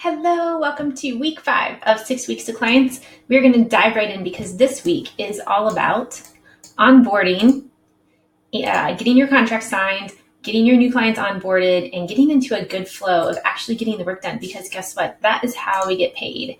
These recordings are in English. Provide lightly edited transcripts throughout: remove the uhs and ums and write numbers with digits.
Hello, welcome to week 5 of 6 Weeks to Clients. We're going to dive right in because this week is all about onboarding, getting your contract signed, getting your new clients onboarded, and getting into a good flow of actually getting the work done, because guess what? That is how we get paid.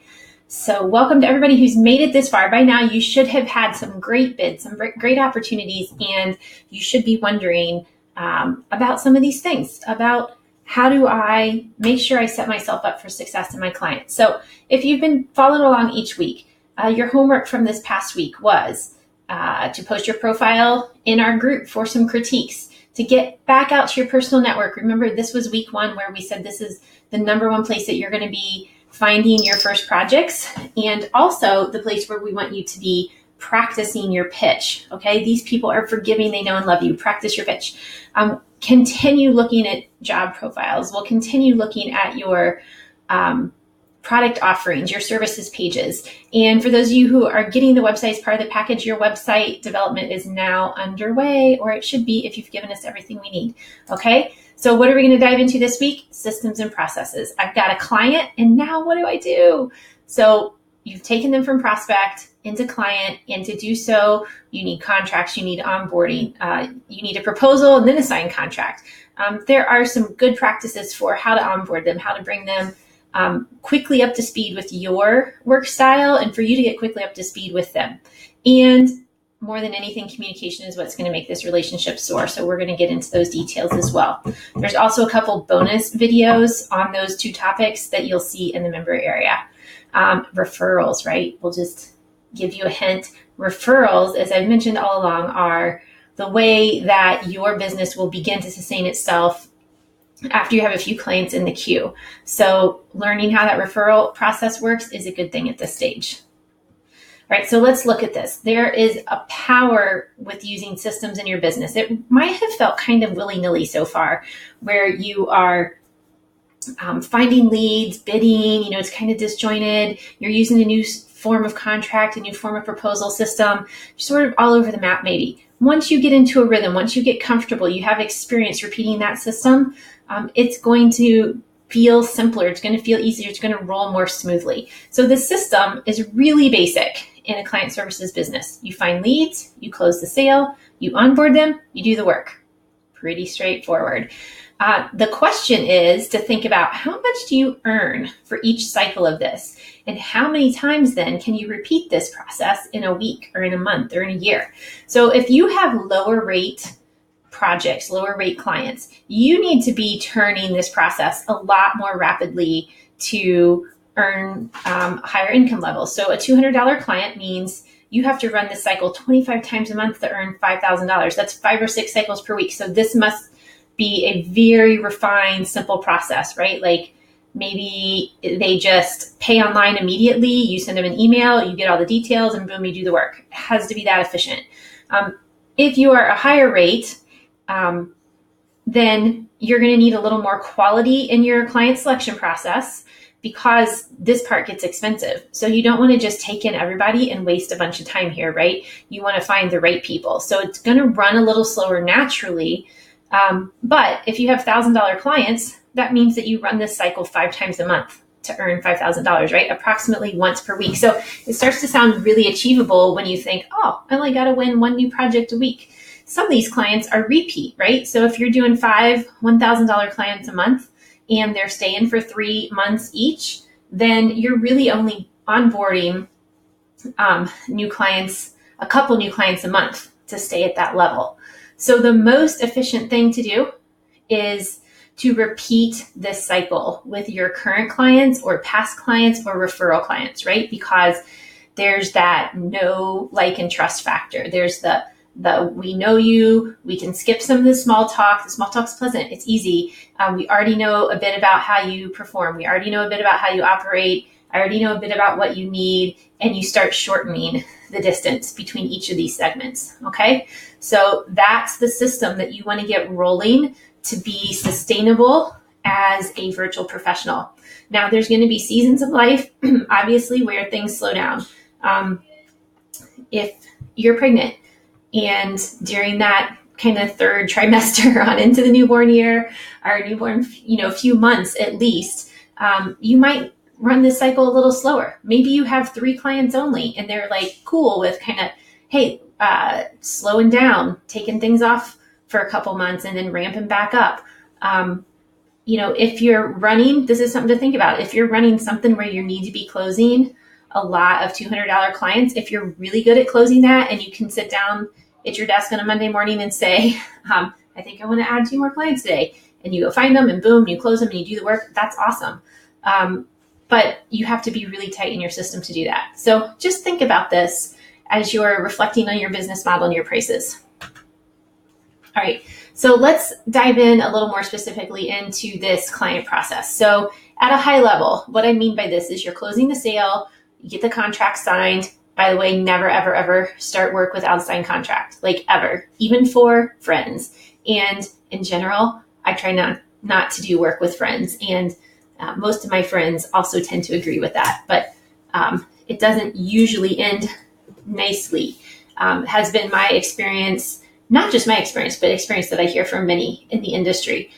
So welcome to everybody who's made it this far. By now, you should have had some great bids, some great opportunities, and you should be wondering about some of these things, about how do I make sure I set myself up for success in my clients? So if you've been following along each week, your homework from this past week was to post your profile in our group for some critiques, to get back out to your personal network. Remember, this was week 1 where we said this is the number 1 place that you're going to be finding your first projects, and also the place where we want you to be practicing your pitch. Okay, these people are forgiving, they know and love you. Practice your pitch. Continue looking at job profiles. We'll continue looking at your product offerings, your services pages. And for those of you who are getting the website as part of the package, your website development is now underway, or it should be if you've given us everything we need. Okay, so what are we going to dive into this week? Systems and processes. I've got a client, and now what do I do? So you've taken them from prospect into client, and to do so, you need contracts, you need onboarding, you need a proposal, and then a signed contract. There are some good practices for how to onboard them, how to bring them quickly up to speed with your work style, and for you to get quickly up to speed with them. And more than anything, communication is what's going to make this relationship soar. So we're going to get into those details as well. There's also a couple bonus videos on those 2 topics that you'll see in the member area. Referrals, right? We'll just give you a hint. Referrals, as I've mentioned all along, are the way that your business will begin to sustain itself after you have a few clients in the queue. So learning how that referral process works is a good thing at this stage. All right, so let's look at this. There is a power with using systems in your business. It might have felt kind of willy-nilly so far, where you are finding leads, bidding, it's kind of disjointed. You're using a new form of contract, a new form of proposal system. You're sort of all over the map maybe. Once you get into a rhythm, once you get comfortable, you have experience repeating that system, it's going to feel simpler. It's going to feel easier. It's going to roll more smoothly. So the system is really basic in a client services business. You find leads, you close the sale, you onboard them, you do the work. Pretty straightforward. The question is to think about, how much do you earn for each cycle of this? And how many times then can you repeat this process in a week or in a month or in a year? So if you have lower rate projects, lower rate clients, you need to be turning this process a lot more rapidly to earn higher income levels. So a $200 client means you have to run this cycle 25 times a month to earn $5,000. That's 5 or 6 cycles per week. So this must be a very refined, simple process, right? Like maybe they just pay online immediately. You send them an email, you get all the details, and boom, you do the work. It has to be that efficient. If you are a higher rate, then you're going to need a little more quality in your client selection process, because this part gets expensive. So you don't want to just take in everybody and waste a bunch of time here, right? You want to find the right people. So it's going to run a little slower naturally. But if you have $1,000 clients, that means that you run this cycle 5 times a month to earn $5,000, right? Approximately once per week. So it starts to sound really achievable when you think, oh, I only got to win 1 new project a week. Some of these clients are repeat, right? So if you're doing 5 $1,000 clients a month and they're staying for 3 months each, then you're really only onboarding new clients, a couple new clients a month to stay at that level. So the most efficient thing to do is to repeat this cycle with your current clients or past clients or referral clients, right? Because there's that know, like, and trust factor. There's the we know you, we can skip some of the small talk. The small talk's pleasant, it's easy. We already know a bit about how you perform. We already know a bit about how you operate. I already know a bit about what you need, and you start shortening the distance between each of these segments, okay? So that's the system that you want to get rolling to be sustainable as a virtual professional. Now, there's going to be seasons of life, obviously, where things slow down. If you're pregnant and during that kind of 3rd trimester on into the newborn year, or newborn, few months at least, You might run this cycle a little slower. Maybe you have 3 clients only and they're like cool with kind of, hey, slowing down, taking things off for a couple months and then ramping back up. If you're running, this is something to think about. If you're running something where you need to be closing a lot of $200 clients, if you're really good at closing that and you can sit down at your desk on a Monday morning and say, I think I want to add 2 more clients today, and you go find them and boom, you close them and you do the work, that's awesome. But you have to be really tight in your system to do that. So just think about this as you're reflecting on your business model and your prices. All right, so let's dive in a little more specifically into this client process. So at a high level, what I mean by this is you're closing the sale, you get the contract signed. By the way, never, ever, ever start work without a signed contract, like ever, even for friends. And in general, I try not to do work with friends. And most of my friends also tend to agree with that, but it doesn't usually end nicely. Has been my experience, not just my experience, but experience that I hear from many in the industry.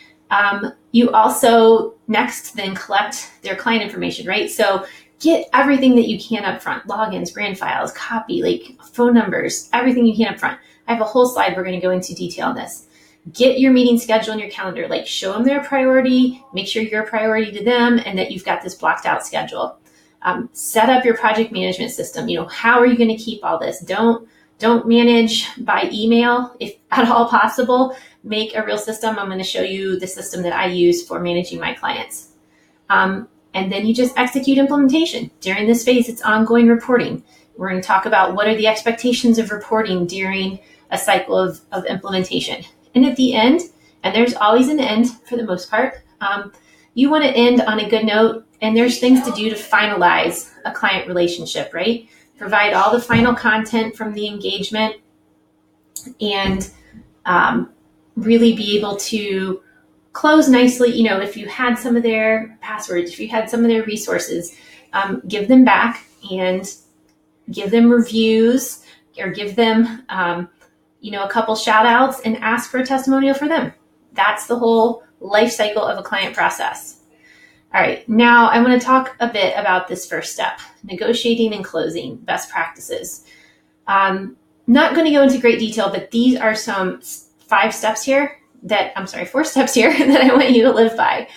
You also next then collect their client information, right? So get everything that you can up front, logins, brand files, copy, like phone numbers, everything you can up front. I have a whole slide. We're going to go into detail on this. Get your meeting schedule on your calendar, like show them their priority, make sure you're a priority to them and that you've got this blocked out schedule. Set up your project management system. How are you going to keep all this? Don't manage by email if at all possible. Make a real system. I'm going to show you the system that I use for managing my clients. And then you just execute implementation. During this phase, it's ongoing reporting. We're going to talk about what are the expectations of reporting during a cycle of implementation. And at the end, and there's always an end for the most part, you want to end on a good note, and there's things to do to finalize a client relationship, right? Provide all the final content from the engagement and really be able to close nicely. If you had some of their passwords, if you had some of their resources, give them back and give them reviews or give them, a couple shout outs and ask for a testimonial for them. That's the whole life cycle of a client process. All right, now I want to talk a bit about this first step, negotiating and closing best practices. Not going to go into great detail, but these are some 4 steps here that I want you to live by.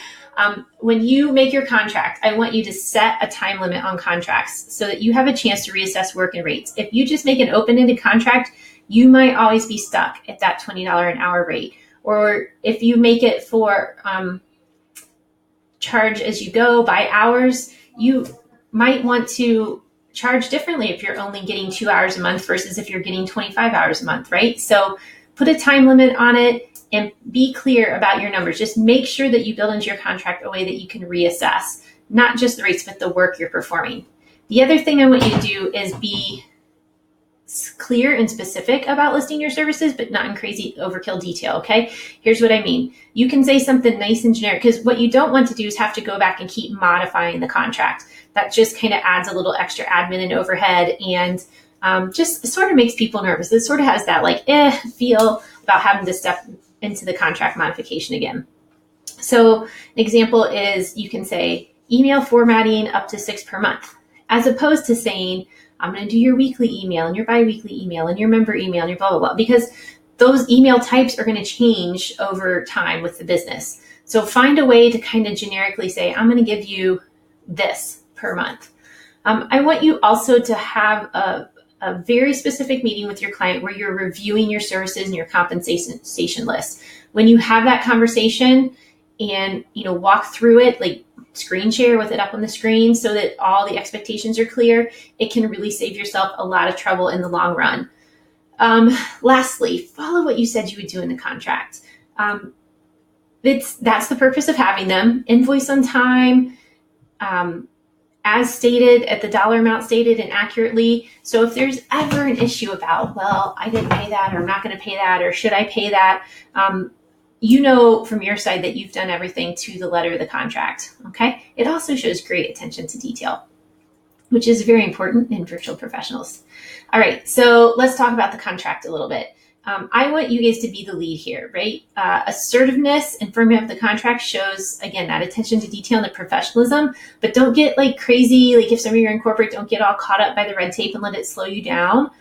When you make your contract, I want you to set a time limit on contracts so that you have a chance to reassess work and rates. If you just make an open-ended contract, you might always be stuck at that $20 an hour rate. Or if you make it for charge as you go by hours, you might want to charge differently if you're only getting 2 hours a month versus if you're getting 25 hours a month, right? So put a time limit on it and be clear about your numbers. Just make sure that you build into your contract a way that you can reassess, not just the rates, but the work you're performing. The other thing I want you to do is be clear and specific about listing your services, but not in crazy overkill detail, okay? Here's what I mean. You can say something nice and generic, because what you don't want to do is have to go back and keep modifying the contract. That just kind of adds a little extra admin and overhead and just sort of makes people nervous. It sort of has that feel about having to step into the contract modification again. So an example is you can say email formatting up to 6 per month, as opposed to saying, I'm going to do your weekly email and your biweekly email and your member email and your blah, blah, blah, because those email types are going to change over time with the business. So find a way to kind of generically say, I'm going to give you this per month. I want you also to have a very specific meeting with your client where you're reviewing your services and your compensation list. When you have that conversation and, walk through it, like screen share with it up on the screen so that all the expectations are clear, it can really save yourself a lot of trouble in the long run. Lastly, follow what you said you would do in the contract. That's the purpose of having them. Invoice on time, as stated, at the dollar amount stated and accurately. So if there's ever an issue about, well, I didn't pay that, or I'm not going to pay that, or should I pay that? From your side that you've done everything to the letter of the contract, okay? It also shows great attention to detail, which is very important in virtual professionals. All right, so let's talk about the contract a little bit. I want you guys to be the lead here, right? Assertiveness and firming up the contract shows, again, that attention to detail and the professionalism, but don't get like crazy. Like if some of you are in corporate, don't get all caught up by the red tape and let it slow you down.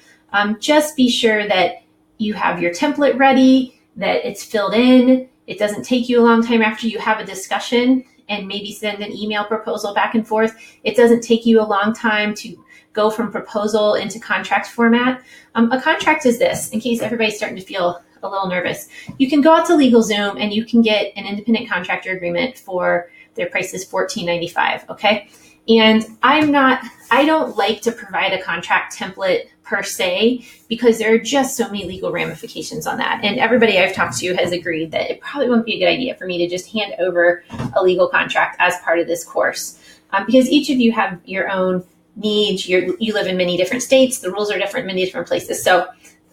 Just be sure that you have your template ready, that it's filled in. It doesn't take you a long time after you have a discussion and maybe send an email proposal back and forth. It doesn't take you a long time to go from proposal into contract format. A contract is this, in case everybody's starting to feel a little nervous. You can go out to LegalZoom and you can get an independent contractor agreement for their price is $14.95, okay? And I don't like to provide a contract template per se, because there are just so many legal ramifications on that. And everybody I've talked to has agreed that it probably wouldn't be a good idea for me to just hand over a legal contract as part of this course, because each of you have your own needs. You live in many different states. The rules are different in many different places. So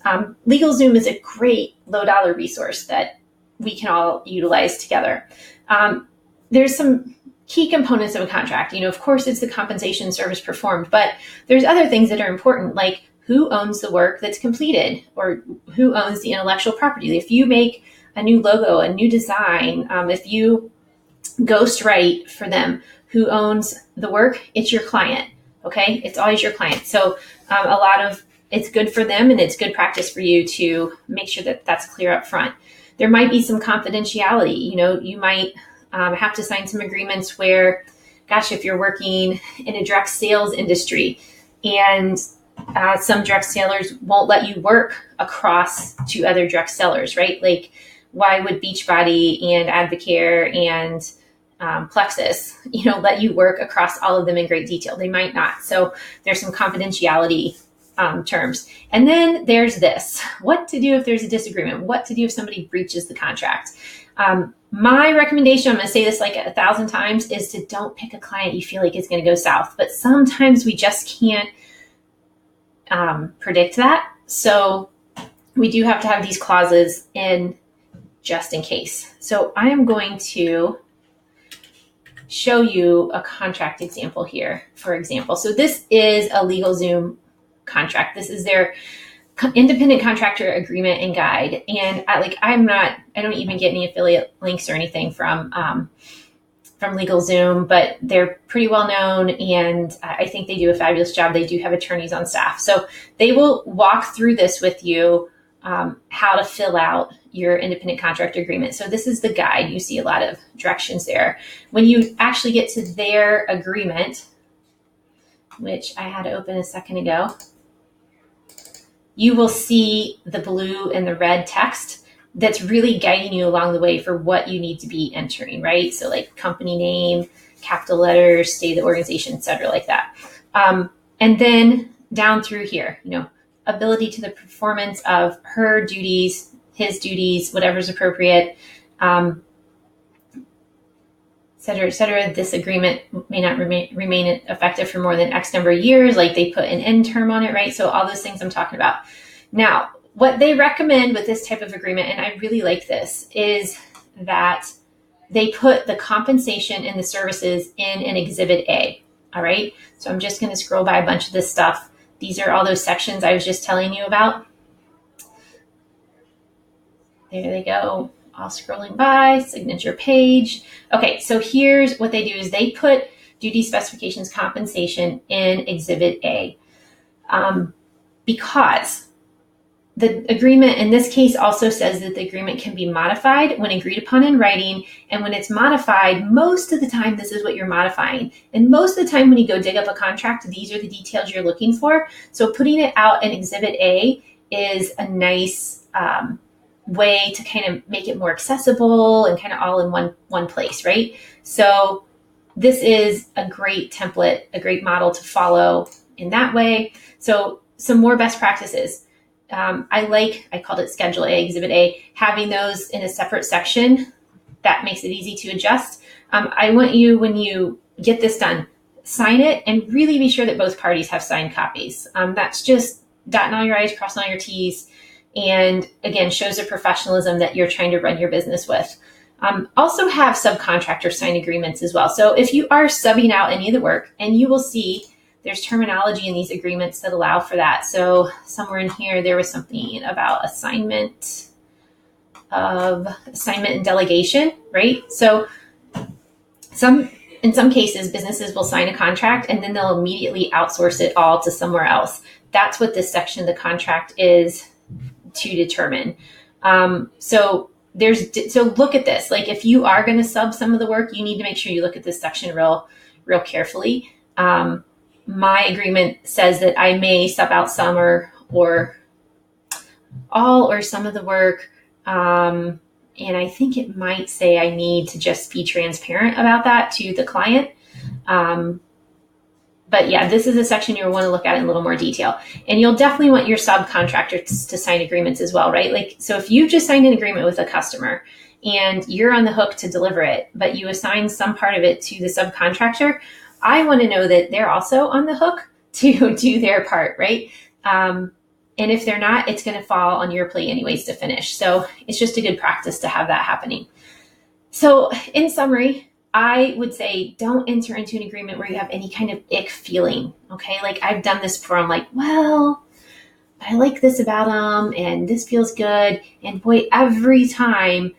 LegalZoom is a great low dollar resource that we can all utilize together. There's some key components of a contract. Of course, it's the compensation service performed, but there's other things that are important, like who owns the work that's completed or who owns the intellectual property. If you make a new logo, a new design, if you ghostwrite for them, who owns the work? It's your client. Okay, it's always your client. So it's good for them, and it's good practice for you to make sure that that's clear up front. There might be some confidentiality. You might have to sign some agreements where, gosh, if you're working in a direct sales industry and some direct sellers won't let you work across to other direct sellers, right? Like, why would Beachbody and Advocare and Plexus, let you work across all of them in great detail? They might not. So there's some confidentiality terms. And then there's this: what to do if there's a disagreement? What to do if somebody breaches the contract? My recommendation, I'm going to say this like 1,000 times, is to don't pick a client you feel like is going to go south. But sometimes we just can't predict that. So we do have to have these clauses in just in case. So I am going to show you a contract example here, for example. So this is a LegalZoom contract. This is their independent contractor agreement and guide. And I don't even get any affiliate links or anything from LegalZoom, but they're pretty well known, and I think they do a fabulous job. They do have attorneys on staff. So they will walk through this with you, how to fill out your independent contractor agreement. So this is the guide. You see a lot of directions there. When you actually get to their agreement, which I had open a second ago, you will see the blue and the red text that's really guiding you along the way for what you need to be entering, right? So like company name, capital letters, state of the organization, et cetera, like that. And then down through here, ability to the performance of her duties, his duties, whatever's appropriate, et cetera, et cetera. This agreement may not remain effective for more than X number of years. Like they put an end term on it, right? So all those things I'm talking about. Now, what they recommend with this type of agreement, and I really like this, is that they put the compensation and the services in an Exhibit A. All right. So I'm just going to scroll by a bunch of this stuff. These are all those sections I was just telling you about. There they go. All scrolling by, signature page. Okay, so here's what they do is they put duty specifications compensation in Exhibit A, because the agreement in this case also says that the agreement can be modified when agreed upon in writing. And when it's modified, most of the time, this is what you're modifying. And most of the time when you go dig up a contract, these are the details you're looking for. So putting it out in Exhibit A is a nice way to kind of make it more accessible and kind of all in one place, right? So this is a great template, a great model to follow in that way. So some more best practices. I called it Schedule A, Exhibit A, having those in a separate section. That makes it easy to adjust. I want you, when you get this done, sign it and really be sure that both parties have signed copies. That's just dotting all your I's, crossing all your T's, and again, shows the professionalism that you're trying to run your business with. Also have subcontractor sign agreements as well. So if you are subbing out any of the work, and you will see there's terminology in these agreements that allow for that. So somewhere in here, there was something about assignment and delegation, right? So in some cases, businesses will sign a contract and then they'll immediately outsource it all to somewhere else. That's what this section of the contract is to determine. So look at this. Like if you are going to sub some of the work, you need to make sure you look at this section real carefully. My agreement says that I may sub out some or all or some of the work. And I think it might say I need to just be transparent about that to the client. But yeah, this is a section you'll want to look at in a little more detail. And you'll definitely want your subcontractors to sign agreements as well, right? Like, so if you just signed an agreement with a customer and you're on the hook to deliver it, but you assign some part of it to the subcontractor, I want to know that they're also on the hook to do their part, right? And if they're not, it's going to fall on your plate anyways to finish. So it's just a good practice to have that happening. So in summary, I would say don't enter into an agreement where you have any kind of ick feeling. Okay. Like I've done this before. I'm like, well, I like this about them and this feels good. And boy, every time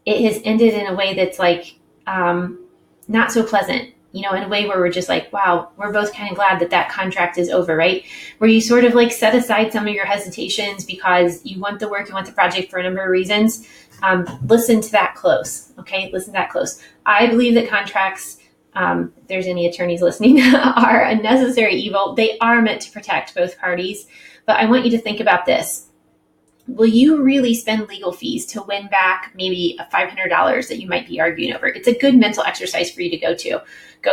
it has ended in a way that's like, not so pleasant, in a way where we're just like, wow, we're both kind of glad that contract is over, right? Where you sort of like set aside some of your hesitations because you want the work, you want the project for a number of reasons. Listen to that close. Okay. Listen to that close. I believe that contracts, if there's any attorneys listening, are a necessary evil. They are meant to protect both parties, but I want you to think about this. Will you really spend legal fees to win back maybe $500 that you might be arguing over? It's a good mental exercise for you to go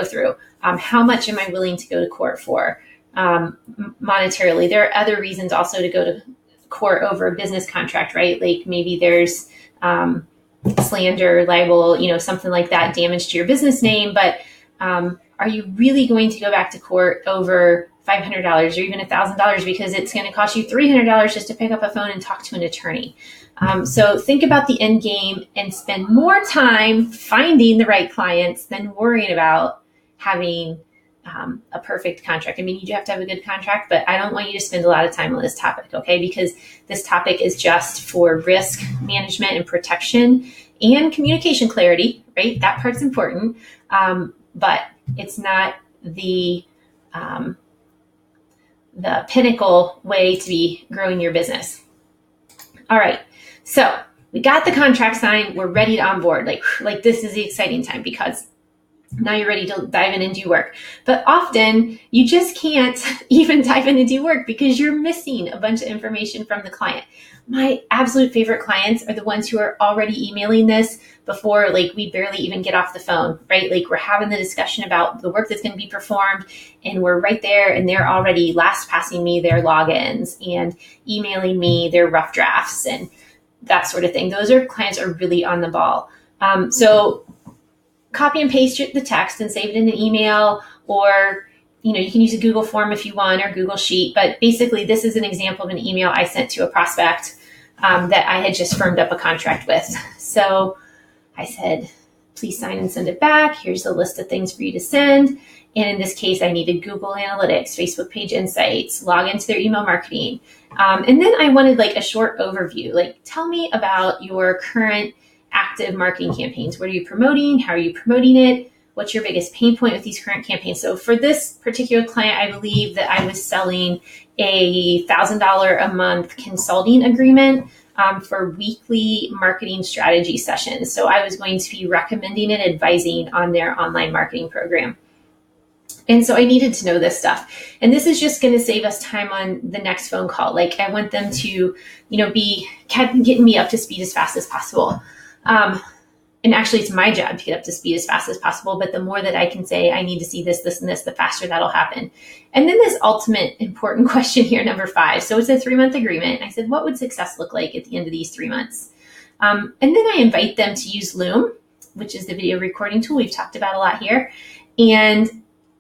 through. How much am I willing to go to court for monetarily? There are other reasons also to go to court over a business contract, right? Like maybe there's slander, libel, something like that, damage to your business name. But are you really going to go back to court over $500 or even $1,000 because it's going to cost you $300 just to pick up a phone and talk to an attorney? So think about the end game and spend more time finding the right clients than worrying about having a perfect contract. I mean, you do have to have a good contract, but I don't want you to spend a lot of time on this topic, okay? Because this topic is just for risk management and protection and communication clarity, right? That part's important, but it's not the pinnacle way to be growing your business. All right, so we got the contract signed. We're ready to onboard. Like this is the exciting time because now you're ready to dive in and do work. But often you just can't even dive in and do work because you're missing a bunch of information from the client. My absolute favorite clients are the ones who are already emailing this before we barely even get off the phone, right? Like we're having the discussion about the work that's going to be performed and we're right there and they're already last passing me their logins and emailing me their rough drafts and that sort of thing. Those clients are really on the ball. So copy and paste the text and save it in an email, or you can use a Google form if you want, or Google Sheet. But basically, this is an example of an email I sent to a prospect that I had just firmed up a contract with. So I said, please sign and send it back. Here's the list of things for you to send. And in this case, I needed Google Analytics, Facebook page insights, log into their email marketing. And then I wanted a short overview. Tell me about your current active marketing campaigns. What are you promoting? How are you promoting it? What's your biggest pain point with these current campaigns? So for this particular client, I believe that I was selling a $1,000 a month consulting agreement for weekly marketing strategy sessions. So I was going to be recommending and advising on their online marketing program. And so I needed to know this stuff. And this is just going to save us time on the next phone call. I want them to, be getting me up to speed as fast as possible. And actually it's my job to get up to speed as fast as possible, but the more that I can say, I need to see this, and this, the faster that'll happen. And then this ultimate important question here, number 5. So it's a 3-month agreement. I said, what would success look like at the end of these 3 months? And then I invite them to use Loom, which is the video recording tool we've talked about a lot here. And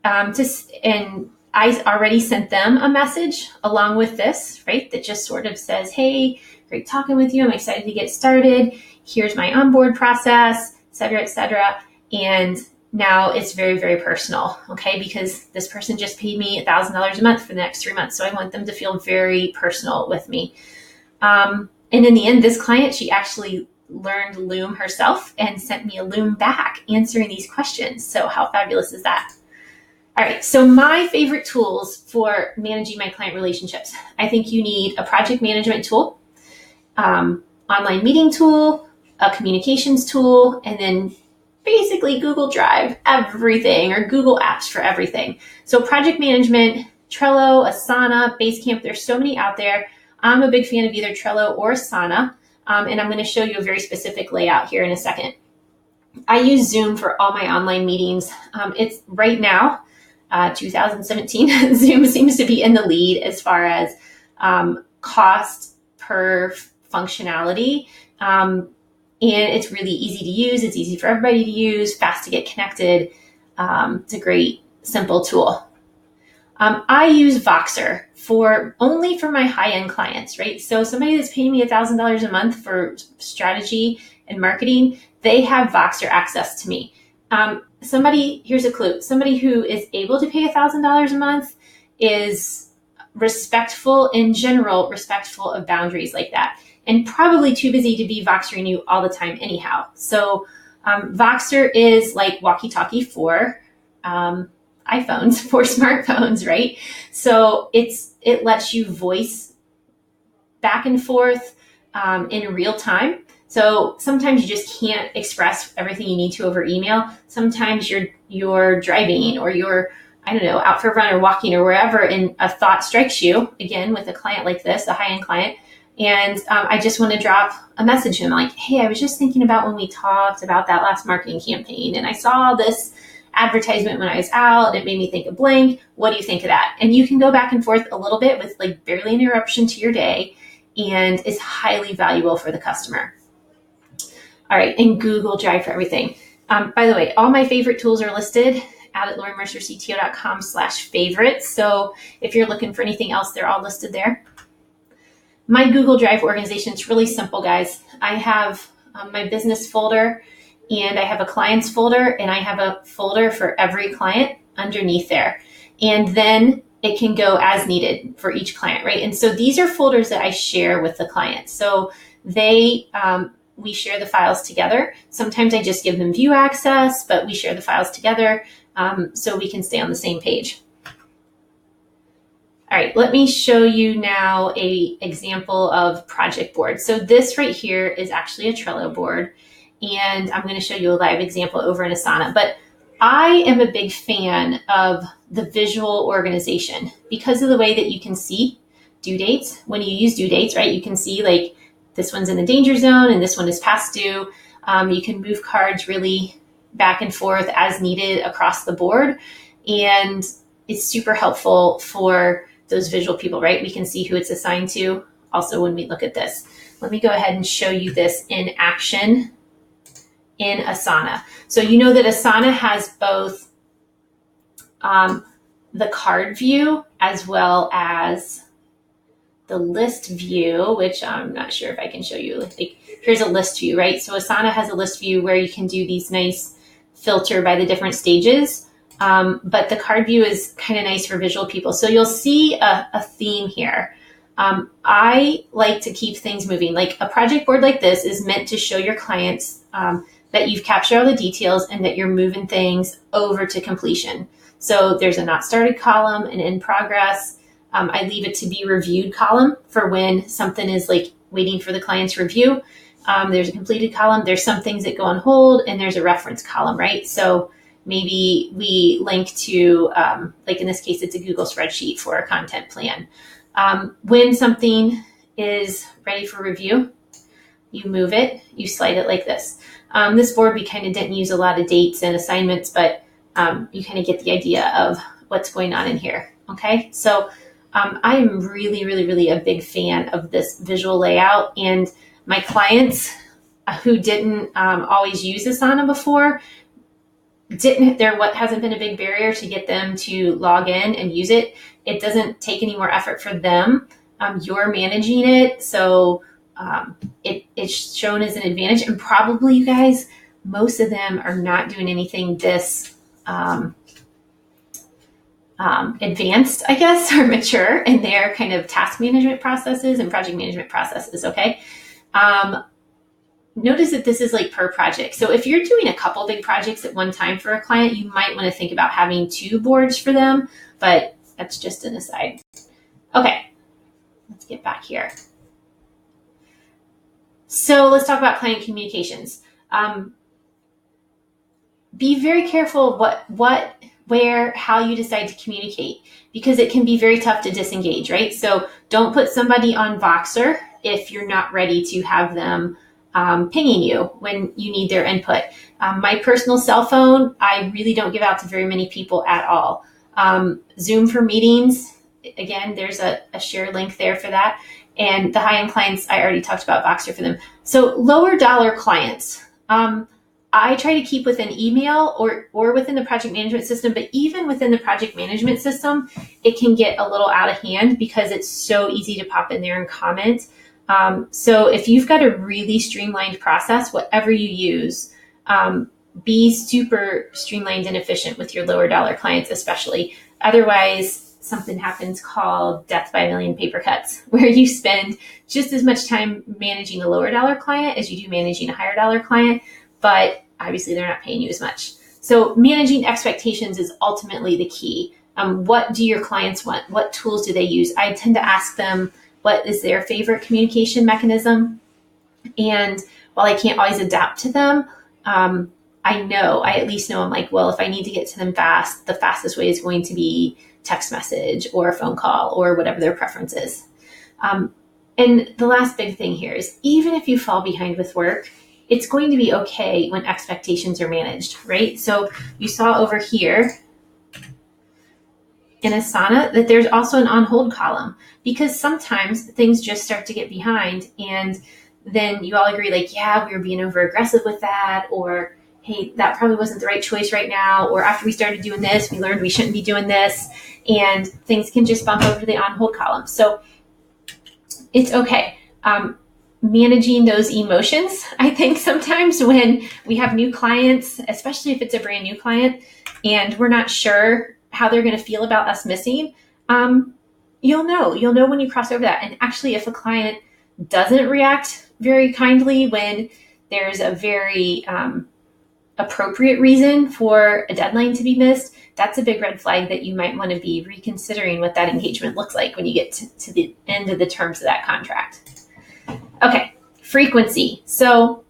I already sent them a message along with this, right? That just sort of says, hey, great talking with you. I'm excited to get started. Here's my onboard process, et cetera, et cetera. And now it's very, very personal, okay? Because this person just paid me $1,000 a month for the next 3 months. So I want them to feel very personal with me. And in the end, this client, she actually learned Loom herself and sent me a Loom back answering these questions. So how fabulous is that? All right, so my favorite tools for managing my client relationships. I think you need a project management tool, online meeting tool, a communications tool, and then basically Google Drive, everything, or Google Apps for everything. So project management, Trello, Asana, Basecamp, there's so many out there. I'm a big fan of either Trello or Asana, and I'm going to show you a very specific layout here in a second. I use Zoom for all my online meetings. It's right now, 2017, Zoom seems to be in the lead as far as cost per functionality. And it's really easy to use. It's easy for everybody to use, fast to get connected. It's a great, simple tool. I use Voxer only for my high-end clients, right? So somebody that's paying me $1,000 a month for strategy and marketing, they have Voxer access to me. Here's a clue. Somebody who is able to pay $1,000 a month is respectful in general, respectful of boundaries like that, and probably too busy to be Voxering you all the time anyhow. So Voxer is like walkie-talkie for iPhones, for smartphones, right? So it lets you voice back and forth in real time. So sometimes you just can't express everything you need to over email. Sometimes you're driving or you're, I don't know, out for a run or walking or wherever, and a thought strikes you, again, with a client like this, a high-end client, and I just want to drop a message to them like, hey, I was just thinking about when we talked about that last marketing campaign, and I saw this advertisement when I was out. It made me think of blank. What do you think of that? And you can go back and forth a little bit with like barely an interruption to your day, and it's highly valuable for the customer. All right, and Google Drive for everything. By the way, all my favorite tools are listed out at LoriMercerCTO.com/favorites. So if you're looking for anything else, they're all listed there. My Google Drive organization is really simple, guys. I have my business folder, and I have a clients folder, and I have a folder for every client underneath there. And then it can go as needed for each client, right? And so these are folders that I share with the client. So we share the files together. Sometimes I just give them view access, but we share the files together so we can stay on the same page. All right, let me show you now an example of project board. So this right here is actually a Trello board, and I'm going to show you a live example over in Asana. But I am a big fan of the visual organization because of the way that you can see due dates. When you use due dates, right, you can see like this one's in the danger zone and this one is past due. You can move cards really back and forth as needed across the board. And it's super helpful for those visual people, right? We can see who it's assigned to. Also, when we look at this, let me go ahead and show you this in action in Asana. So you know that Asana has both the card view as well as the list view, which I'm not sure if I can show you. Like, here's a list view, right? So Asana has a list view where you can do these nice filter by the different stages. But the card view is kind of nice for visual people. So you'll see a theme here. I like to keep things moving. Like a project board like this is meant to show your clients that you've captured all the details and that you're moving things over to completion. So there's a not started column, an in progress. I leave it to be reviewed column for when something is like waiting for the client's review. There's a completed column. There's some things that go on hold, and there's a reference column, right? So maybe we link to, like in this case, it's a Google spreadsheet for a content plan. When something is ready for review, you move it, you slide it like this. This board, we kind of didn't use a lot of dates and assignments, but you kind of get the idea of what's going on in here, okay? So I am really, really, really a big fan of this visual layout, and my clients who didn't always use Asana before, what hasn't been a big barrier to get them to log in and use it. It doesn't take any more effort for them. You're managing it, so it's shown as an advantage. And probably, you guys, most of them are not doing anything this advanced, I guess, or mature in their kind of task management processes and project management processes, okay? Notice that this is like per project. So if you're doing a couple big projects at one time for a client, you might want to think about having 2 boards for them, but that's just an aside. Okay, let's get back here. So let's talk about client communications. Be very careful what, where, how you decide to communicate, because it can be very tough to disengage, right? So don't put somebody on Voxer if you're not ready to have them pinging you when you need their input. My personal cell phone, I really don't give out to very many people at all. Zoom for meetings, again, there's a share link there for that. And the high-end clients, I already talked about Voxer for them. So lower dollar clients, I try to keep within email or within the project management system, but even within the project management system, it can get a little out of hand because it's so easy to pop in there and comment. So if you've got a really streamlined process, whatever you use, be super streamlined and efficient with your lower dollar clients, especially. Otherwise, something happens called death by a million paper cuts, where you spend just as much time managing a lower dollar client as you do managing a higher dollar client, but obviously they're not paying you as much. So managing expectations is ultimately the key. What do your clients want? What tools do they use? I tend to ask them what is their favorite communication mechanism. And while I can't always adapt to them, I at least know I'm like, well, if I need to get to them fast, the fastest way is going to be text message or a phone call or whatever their preference is. And the last big thing here is, even if you fall behind with work, it's going to be okay when expectations are managed, right? So you saw over here in Asana that there's also an on hold column, because sometimes things just start to get behind and then you all agree like, yeah, we were being over aggressive with that, or hey, that probably wasn't the right choice right now, or after we started doing this, we learned we shouldn't be doing this, and things can just bump over to the on hold column. So it's okay. Managing those emotions, I think sometimes when we have new clients, especially if it's a brand new client and we're not sure how they're going to feel about us missing, you'll know when you cross over that. And actually, if a client doesn't react very kindly when there's a very appropriate reason for a deadline to be missed, that's a big red flag that you might want to be reconsidering what that engagement looks like when you get to the end of the terms of that contract. Okay, frequency. So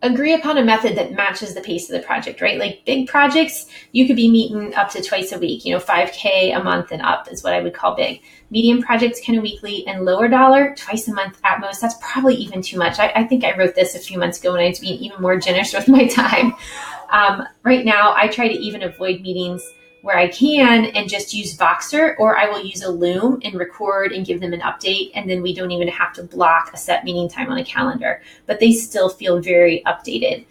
agree upon a method that matches the pace of the project, right? Like big projects, you could be meeting up to twice a week, 5K a month and up is what I would call big. Medium projects, kind of weekly, and lower dollar, twice a month at most. That's probably even too much. I think I wrote this a few months ago when I was being even more generous with my time. Right now, I try to even avoid meetings where I can and just use Voxer, or I will use a Loom and record and give them an update. And then we don't even have to block a set meeting time on a calendar, but they still feel very updated.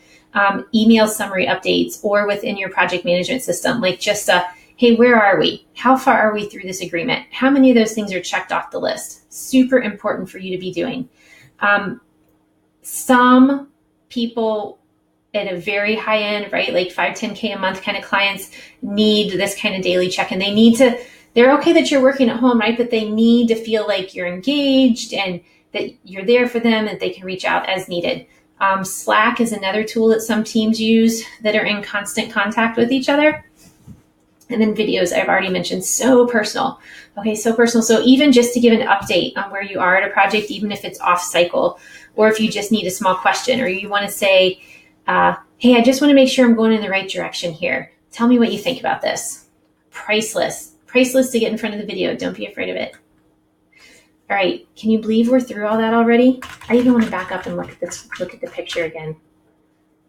Email summary updates, or within your project management system, like just hey, where are we? How far are we through this agreement? How many of those things are checked off the list? Super important for you to be doing. Some people at a very high end, right, like 5, 10K a month kind of clients need this kind of daily check-in. They're okay that you're working at home, right? But they need to feel like you're engaged and that you're there for them and that they can reach out as needed. Slack is another tool that some teams use that are in constant contact with each other. And then videos, I've already mentioned, so personal. Okay, so personal. So even just to give an update on where you are at a project, even if it's off cycle, or if you just need a small question, or you want to say, hey, I just want to make sure I'm going in the right direction here. Tell me what you think about this. Priceless to get in front of the video. Don't be afraid of it. All right, can you believe we're through all that already? I even want to back up and look at the picture again.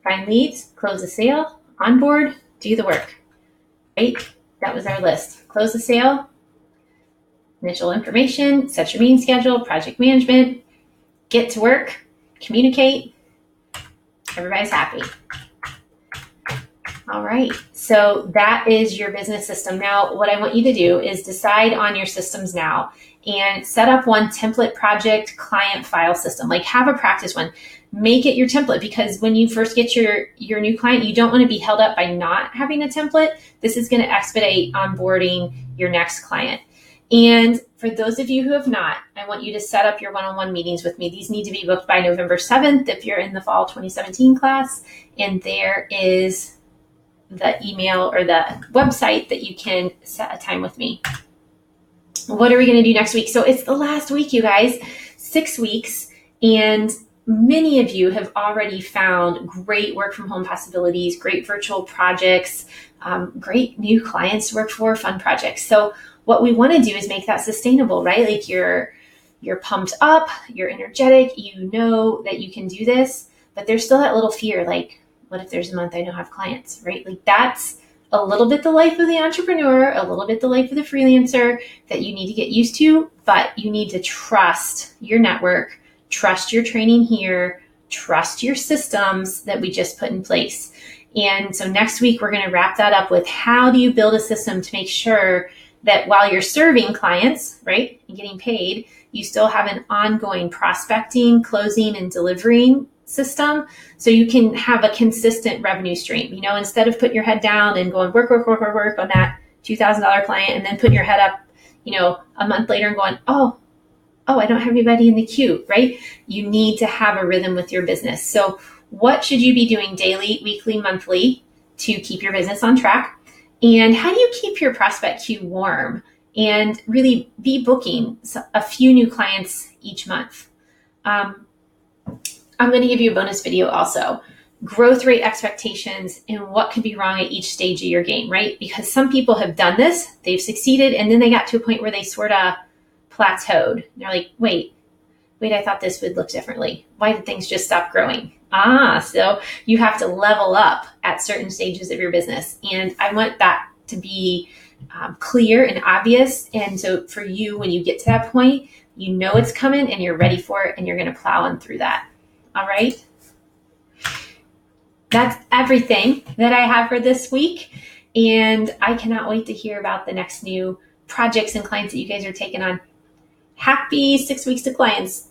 Find leads, close the sale, onboard, do the work. Right? That was our list. Close the sale, initial information, set your meeting schedule, project management, get to work, communicate. Everybody's happy. All right, so that is your business system. Now, what I want you to do is decide on your systems now and set up one template project client file system. Like have a practice one. make it your template, because when you first get your new client, you don't want to be held up by not having a template. This is going to expedite onboarding your next client. And for those of you who have not, I want you to set up your one-on-one meetings with me. These need to be booked by November 7th if you're in the fall 2017 class. And there is the email or the website that you can set a time with me. What are we going to do next week? So it's the last week, you guys, 6 weeks. And many of you have already found great work from home possibilities, great virtual projects, great new clients to work for, fun projects. So what we want to do is make that sustainable, right? Like you're pumped up, you're energetic, you know that you can do this, but there's still that little fear, like, what if there's a month I don't have clients, right? Like that's a little bit the life of the entrepreneur, a little bit the life of the freelancer that you need to get used to, but you need to trust your network, trust your training here, trust your systems that we just put in place. And so next week, we're going to wrap that up with how do you build a system to make sure that while you're serving clients, right, and getting paid, you still have an ongoing prospecting, closing, and delivering system so you can have a consistent revenue stream. You know, instead of putting your head down and going work on that $2,000 client and then putting your head up, you know, a month later and going, oh, I don't have anybody in the queue, right? You need to have a rhythm with your business. So what should you be doing daily, weekly, monthly to keep your business on track? And how do you keep your prospect queue warm and really be booking a few new clients each month? I'm going to give you a bonus video also. Growth rate expectations and what could be wrong at each stage of your game, right? Because some people have done this, they've succeeded, and then they got to a point where they sort of plateaued. They're like, wait, I thought this would look differently. Why did things just stop growing? So you have to level up at certain stages of your business. And I want that to be clear and obvious. And so for you, when you get to that point, you know it's coming and you're ready for it and you're going to plow on through that. All right. That's everything that I have for this week. And I cannot wait to hear about the next new projects and clients that you guys are taking on. Happy 6 weeks to clients.